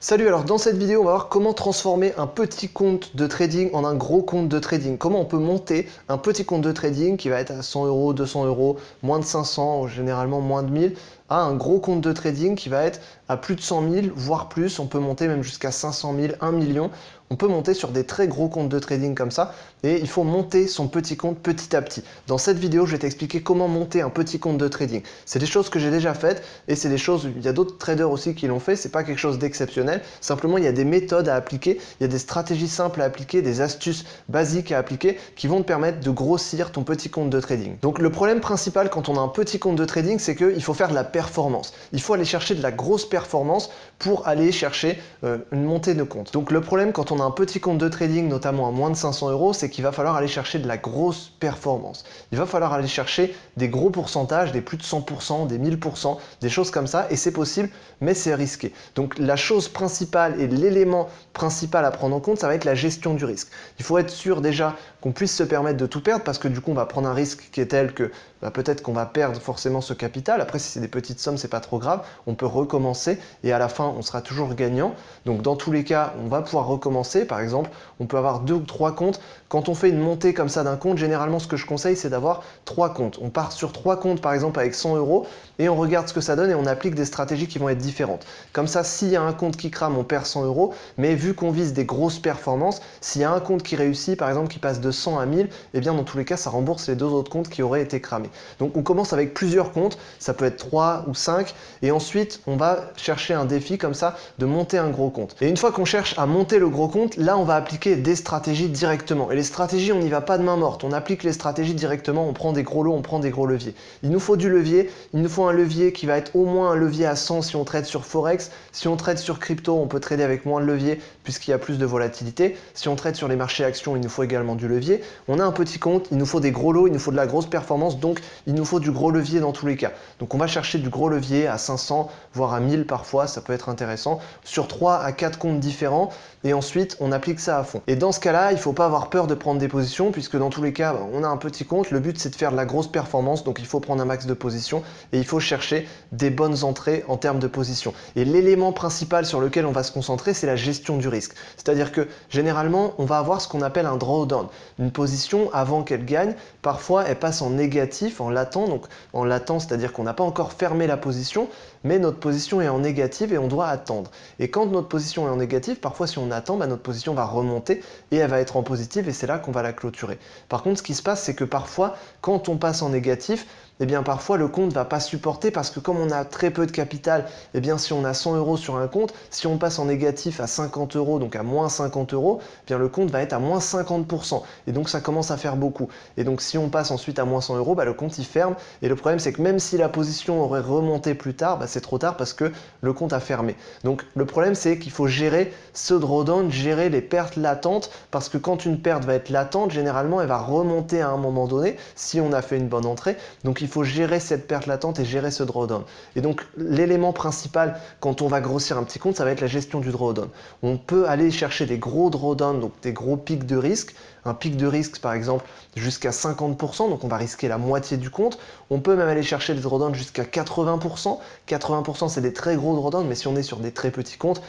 Salut, alors dans cette vidéo, on va voir comment transformer un petit compte de trading en un gros compte de trading. Comment on peut monter un petit compte de trading qui va être à 100 euros, 200 euros, moins de 500, généralement moins de 1000, à un gros compte de trading qui va être à plus de 100 000, voire plus. On peut monter même jusqu'à 500 000, 1 million. On peut monter sur des très gros comptes de trading comme ça et il faut monter son petit compte petit à petit. Dans cette vidéo, je vais t'expliquer comment monter un petit compte de trading. C'est des choses que j'ai déjà faites et c'est des choses, il y a d'autres traders aussi qui l'ont fait, c'est pas quelque chose d'exceptionnel. Simplement, il y a des méthodes à appliquer, il y a des stratégies simples à appliquer, des astuces basiques à appliquer qui vont te permettre de grossir ton petit compte de trading. Donc le problème principal quand on a un petit compte de trading, c'est qu'il faut faire de la performance. Il faut aller chercher de la grosse performance pour aller chercher une montée de compte. Donc le problème quand on a un petit compte de trading, notamment à moins de 500 euros, c'est qu'il va falloir aller chercher de la grosse performance. Il va falloir aller chercher des gros pourcentages, des plus de 100%, des 1000%, des choses comme ça, et c'est possible, mais c'est risqué. Donc la chose principale et l'élément principal à prendre en compte, ça va être la gestion du risque. Il faut être sûr déjà qu'on puisse se permettre de tout perdre, parce que du coup on va prendre un risque qui est tel que peut-être qu'on va perdre forcément ce capital. Après, si c'est des petites sommes, c'est pas trop grave, on peut recommencer et à la fin on sera toujours gagnant. Donc dans tous les cas, on va pouvoir recommencer. Par exemple, on peut avoir 2 ou 3 comptes. Quand on fait une montée comme ça d'un compte, généralement ce que je conseille, c'est d'avoir 3 comptes. On part sur 3 comptes par exemple avec 100 euros et on regarde ce que ça donne et on applique des stratégies qui vont être différentes. Comme ça, s'il y a un compte qui crame, on perd 100 euros, mais vu qu'on vise des grosses performances, s'il y a un compte qui réussit, par exemple qui passe de 100 à 1000, eh bien dans tous les cas, ça rembourse les 2 autres comptes qui auraient été cramés. Donc on commence avec plusieurs comptes, ça peut être 3 ou 5, et ensuite on va chercher un défi comme ça de monter un gros compte. Et une fois qu'on cherche à monter le gros compte, là on va appliquer des stratégies directement. Et les stratégies, on n'y va pas de main morte, on applique les stratégies directement, on prend des gros lots, on prend des gros leviers. Il nous faut du levier, il nous faut un levier qui va être au moins un levier à 100 si on trade sur Forex. Si on trade sur crypto, on peut trader avec moins de levier puisqu'il y a plus de volatilité. Si on trade sur les marchés actions, il nous faut également du levier. On a un petit compte, il nous faut des gros lots, il nous faut de la grosse performance, donc il nous faut du gros levier dans tous les cas. Donc on va chercher du gros levier à 500, voire à 1000 parfois, ça peut être intéressant, sur 3 à 4 comptes différents, et ensuite on applique ça à fond. Et dans ce cas-là, il ne faut pas avoir peur de prendre des positions, puisque dans tous les cas, on a un petit compte, le but c'est de faire de la grosse performance, donc il faut prendre un max de positions, et il faut chercher des bonnes entrées en termes de position. Et l'élément principal sur lequel on va se concentrer, c'est la gestion du risque. C'est-à-dire que généralement, on va avoir ce qu'on appelle un drawdown. Une position, avant qu'elle gagne, parfois elle passe en négatif, en latent, donc en latent, c'est-à-dire qu'on n'a pas encore fermé la position, mais notre position est en négative et on doit attendre. Et quand notre position est en négative, parfois si on attend, notre position va remonter et elle va être en positive et c'est là qu'on va la clôturer. Par contre, ce qui se passe, c'est que parfois, quand on passe en négatif, eh bien parfois le compte ne va pas supporter parce que comme on a très peu de capital, eh bien si on a 100 euros sur un compte, si on passe en négatif à 50 euros, donc à moins 50 euros, eh bien le compte va être à moins 50%. Et donc ça commence à faire beaucoup. Et donc si on passe ensuite à moins 100 euros, le compte il ferme. Et le problème c'est que même si la position aurait remonté plus tard, c'est trop tard parce que le compte a fermé. Donc le problème c'est qu'il faut gérer ce drawdown, gérer les pertes latentes, parce que quand une perte va être latente, généralement elle va remonter à un moment donné si on a fait une bonne entrée. Donc il faut gérer cette perte latente et gérer ce drawdown. Et donc l'élément principal quand on va grossir un petit compte, ça va être la gestion du drawdown. On peut aller chercher des gros drawdowns, donc des gros pics de risque. Un pic de risque par exemple jusqu'à 50%, donc on va risquer la moitié du compte. On peut même aller chercher des drawdowns jusqu'à 80%. 80% c'est des très gros drawdowns, mais si on est sur des très petits comptes,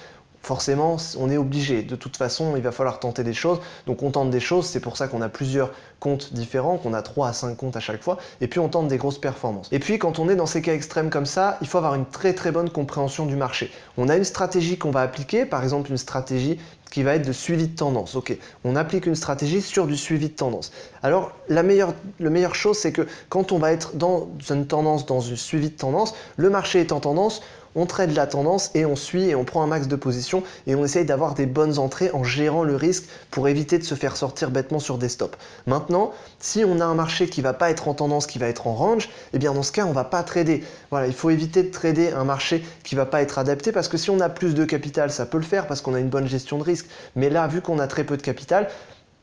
forcément, on est obligé. De toute façon, il va falloir tenter des choses. Donc on tente des choses, c'est pour ça qu'on a plusieurs comptes différents, qu'on a 3 à 5 comptes à chaque fois, et puis on tente des grosses performances. Et puis quand on est dans ces cas extrêmes comme ça, il faut avoir une très très bonne compréhension du marché. On a une stratégie qu'on va appliquer, par exemple une stratégie qui va être de suivi de tendance. Ok, on applique une stratégie sur du suivi de tendance. Alors la meilleure chose, c'est que quand on va être dans une tendance, dans un suivi de tendance, le marché est en tendance, on trade la tendance et on suit et on prend un max de position et on essaye d'avoir des bonnes entrées en gérant le risque pour éviter de se faire sortir bêtement sur des stops. Maintenant, si on a un marché qui ne va pas être en tendance, qui va être en range, eh bien dans ce cas, on ne va pas trader. Voilà, il faut éviter de trader un marché qui ne va pas être adapté parce que si on a plus de capital, ça peut le faire parce qu'on a une bonne gestion de risque. Mais là, vu qu'on a très peu de capital,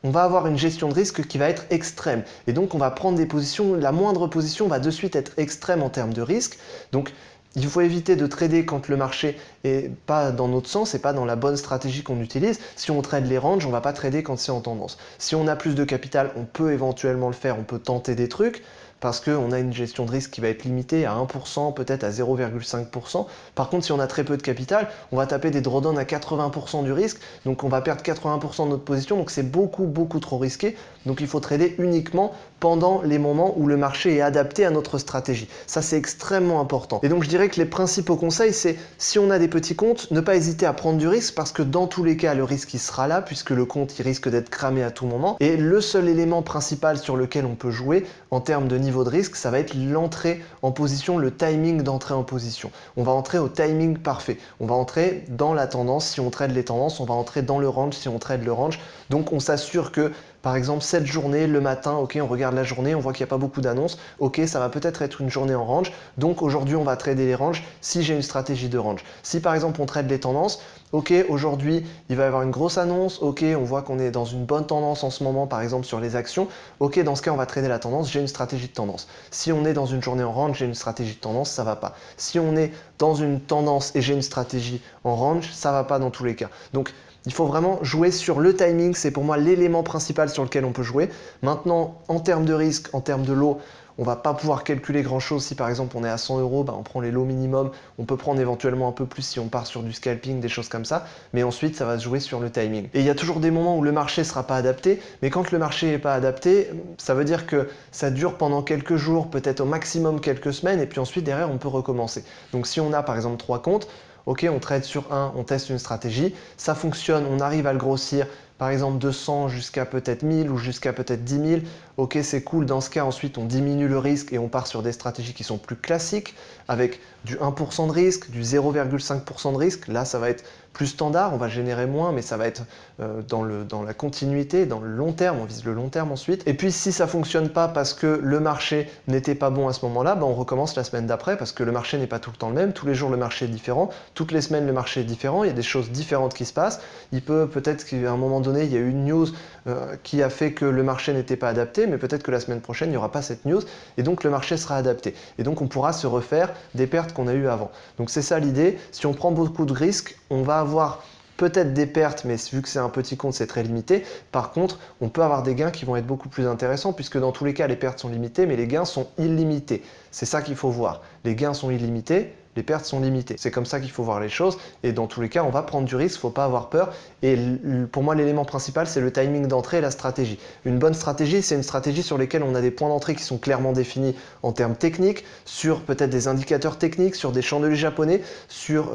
on va avoir une gestion de risque qui va être extrême. Et donc, on va prendre des positions, la moindre position va de suite être extrême en termes de risque. Donc, il faut éviter de trader quand le marché est pas dans notre sens et pas dans la bonne stratégie qu'on utilise. Si on trade les ranges, on ne va pas trader quand c'est en tendance. Si on a plus de capital, on peut éventuellement le faire, on peut tenter des trucs. parce qu'on a une gestion de risque qui va être limitée à 1%, peut-être à 0,5%. Par contre, si on a très peu de capital, on va taper des drawdowns à 80% du risque, donc on va perdre 80% de notre position, donc c'est beaucoup trop risqué. Donc il faut trader uniquement pendant les moments où le marché est adapté à notre stratégie. Ça, c'est extrêmement important. Et donc je dirais que les principaux conseils, c'est si on a des petits comptes, ne pas hésiter à prendre du risque parce que dans tous les cas, le risque il sera là puisque le compte il risque d'être cramé à tout moment. Et le seul élément principal sur lequel on peut jouer en termes de niveau de risque, ça va être l'entrée en position, le timing d'entrée en position. On va entrer au timing parfait. On va entrer dans la tendance si on trade les tendances, on va entrer dans le range si on trade le range. Donc on s'assure que par exemple, cette journée, le matin, ok, on regarde la journée, on voit qu'il n'y a pas beaucoup d'annonces, ok, ça va peut-être être une journée en range, donc aujourd'hui on va trader les ranges si j'ai une stratégie de range. Si par exemple on trade les tendances, ok, aujourd'hui il va y avoir une grosse annonce, ok, on voit qu'on est dans une bonne tendance en ce moment, par exemple sur les actions, ok, dans ce cas on va trader la tendance, j'ai une stratégie de tendance. Si on est dans une journée en range, j'ai une stratégie de tendance, ça va pas. Si on est dans une tendance et j'ai une stratégie en range, ça va pas dans tous les cas. Donc il faut vraiment jouer sur le timing, c'est pour moi l'élément principal sur lequel on peut jouer. Maintenant, en termes de risque, en termes de lot, on va pas pouvoir calculer grand chose. Si par exemple on est à 100 euros, on prend les lots minimum. On peut prendre éventuellement un peu plus si on part sur du scalping, des choses comme ça. Mais ensuite, ça va se jouer sur le timing. Et il y a toujours des moments où le marché sera pas adapté. Mais quand le marché n'est pas adapté, ça veut dire que ça dure pendant quelques jours, peut-être au maximum quelques semaines. Et puis ensuite, derrière, on peut recommencer. Donc si on a par exemple 3 comptes, ok, on trade sur un, on teste une stratégie, ça fonctionne, on arrive à le grossir, par exemple de 100 jusqu'à peut-être 1000 ou jusqu'à peut-être 10 000, ok, c'est cool, dans ce cas, ensuite, on diminue le risque et on part sur des stratégies qui sont plus classiques, avec du 1% de risque, du 0,5% de risque, là, ça va être plus standard, on va générer moins, mais ça va être dans la continuité, dans le long terme, on vise le long terme ensuite. Et puis si ça fonctionne pas parce que le marché n'était pas bon à ce moment-là, on recommence la semaine d'après parce que le marché n'est pas tout le temps le même, tous les jours le marché est différent, toutes les semaines le marché est différent, il y a des choses différentes qui se passent. Il peut peut-être qu'à un moment donné, il y a eu une news qui a fait que le marché n'était pas adapté, mais peut-être que la semaine prochaine, il n'y aura pas cette news, et donc le marché sera adapté. Et donc on pourra se refaire des pertes qu'on a eues avant. Donc c'est ça l'idée, si on prend beaucoup de risques, on va avoir peut-être des pertes, mais vu que c'est un petit compte, c'est très limité. Par contre, on peut avoir des gains qui vont être beaucoup plus intéressants, puisque dans tous les cas, les pertes sont limitées, mais les gains sont illimités. C'est ça qu'il faut voir. Les gains sont illimités, les pertes sont limitées. C'est comme ça qu'il faut voir les choses, et dans tous les cas, on va prendre du risque, il ne faut pas avoir peur. Et pour moi, l'élément principal, c'est le timing d'entrée et la stratégie. Une bonne stratégie, c'est une stratégie sur laquelle on a des points d'entrée qui sont clairement définis en termes techniques, sur peut-être des indicateurs techniques, sur des chandeliers japonais, sur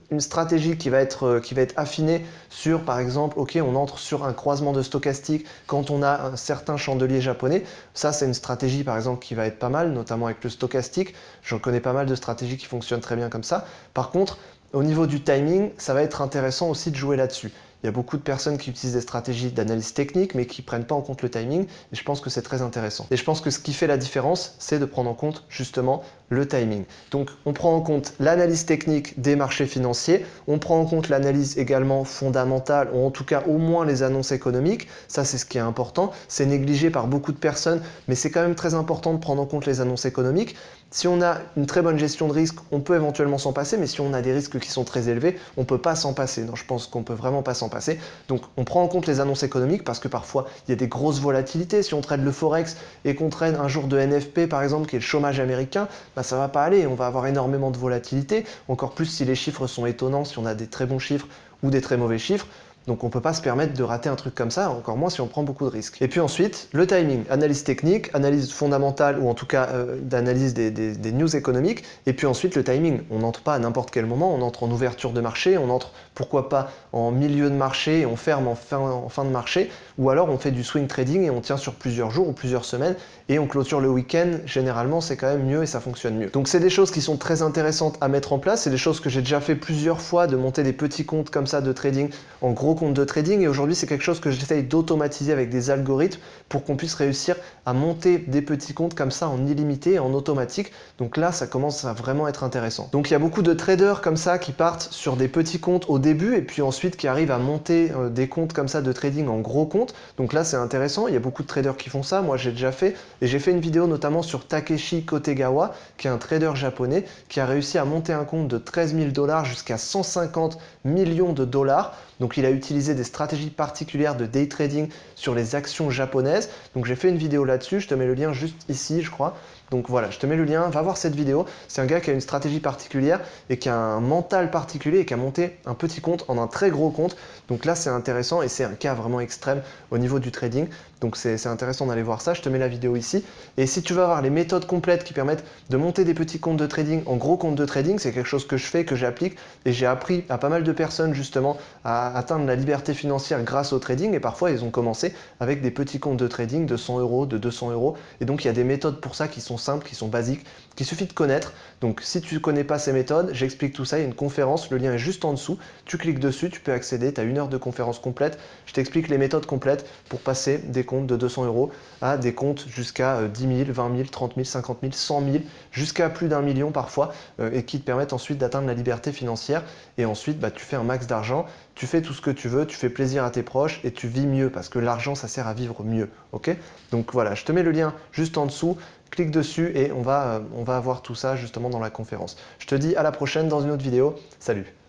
une stratégie qui va être affinée sur, par exemple, ok, on entre sur un croisement de stochastique quand on a un certain chandelier japonais. Ça, c'est une stratégie, par exemple, qui va être pas mal, notamment avec le stochastique. J'en connais pas mal de stratégies qui fonctionnent très bien comme ça. Par contre, au niveau du timing, ça va être intéressant aussi de jouer là-dessus. Il y a beaucoup de personnes qui utilisent des stratégies d'analyse technique, mais qui ne prennent pas en compte le timing, et je pense que c'est très intéressant. Et je pense que ce qui fait la différence, c'est de prendre en compte justement le timing. Donc on prend en compte l'analyse technique des marchés financiers, on prend en compte l'analyse également fondamentale, ou en tout cas au moins les annonces économiques, ça c'est ce qui est important, c'est négligé par beaucoup de personnes, mais c'est quand même très important de prendre en compte les annonces économiques. Si on a une très bonne gestion de risque, on peut éventuellement s'en passer, mais si on a des risques qui sont très élevés, on ne peut pas s'en passer. Non, je pense qu'on ne peut vraiment pas s'en passer. Donc on prend en compte les annonces économiques parce que parfois il y a des grosses volatilités. Si on trade le Forex et qu'on trade un jour de NFP par exemple, qui est le chômage américain, ça va pas aller, on va avoir énormément de volatilité, encore plus si les chiffres sont étonnants, si on a des très bons chiffres ou des très mauvais chiffres. Donc on ne peut pas se permettre de rater un truc comme ça, encore moins si on prend beaucoup de risques. Et puis ensuite, le timing, analyse technique, analyse fondamentale ou en tout cas d'analyse des news économiques. Et puis ensuite le timing, on n'entre pas à n'importe quel moment, on entre en ouverture de marché, on entre pourquoi pas en milieu de marché et on ferme en fin de marché. Ou alors on fait du swing trading et on tient sur plusieurs jours ou plusieurs semaines et on clôture le week-end. Généralement c'est quand même mieux et ça fonctionne mieux. Donc c'est des choses qui sont très intéressantes à mettre en place, c'est des choses que j'ai déjà fait plusieurs fois, de monter des petits comptes comme ça de trading en gros compte de trading, et aujourd'hui c'est quelque chose que j'essaye d'automatiser avec des algorithmes pour qu'on puisse réussir à monter des petits comptes comme ça en illimité, en automatique. Donc là ça commence à vraiment être intéressant. Donc il y a beaucoup de traders comme ça qui partent sur des petits comptes au début et puis ensuite qui arrivent à monter des comptes comme ça de trading en gros comptes. Donc là c'est intéressant, il y a beaucoup de traders qui font ça, moi j'ai déjà fait, et j'ai fait une vidéo notamment sur Takeshi Kotegawa qui est un trader japonais qui a réussi à monter un compte de 13 000 $ jusqu'à 150 millions de dollars. Donc il a utilisé des stratégies particulières de day trading sur les actions japonaises. Donc j'ai fait une vidéo là-dessus, je te mets le lien juste ici je crois. Donc voilà, je te mets le lien, va voir cette vidéo. C'est un gars qui a une stratégie particulière et qui a un mental particulier et qui a monté un petit compte en un très gros compte. Donc là, c'est intéressant et c'est un cas vraiment extrême au niveau du trading. Donc c'est intéressant d'aller voir ça. Je te mets la vidéo ici. Et si tu veux avoir les méthodes complètes qui permettent de monter des petits comptes de trading en gros comptes de trading, c'est quelque chose que je fais, que j'applique. Et j'ai appris à pas mal de personnes justement à atteindre la liberté financière grâce au trading. Et parfois, ils ont commencé avec des petits comptes de trading de 100 euros, de 200 euros. Et donc, il y a des méthodes pour ça qui sont simples, qui sont basiques, qu'il suffit de connaître. Donc, si tu ne connais pas ces méthodes, j'explique tout ça. Il y a une conférence, le lien est juste en dessous. Tu cliques dessus, tu peux accéder. Tu as 1 heure de conférence complète. Je t'explique les méthodes complètes pour passer des comptes de 200 euros à des comptes jusqu'à 10 000, 20 000, 30 000, 50 000, 100 000, jusqu'à plus d'1 million parfois, et qui te permettent ensuite d'atteindre la liberté financière. Et ensuite, bah, tu fais un max d'argent, tu fais tout ce que tu veux, tu fais plaisir à tes proches et tu vis mieux parce que l'argent, ça sert à vivre mieux. Ok? Donc voilà, je te mets le lien juste en dessous. Clique dessus et on va voir tout ça justement dans la conférence. Je te dis à la prochaine dans une autre vidéo. Salut!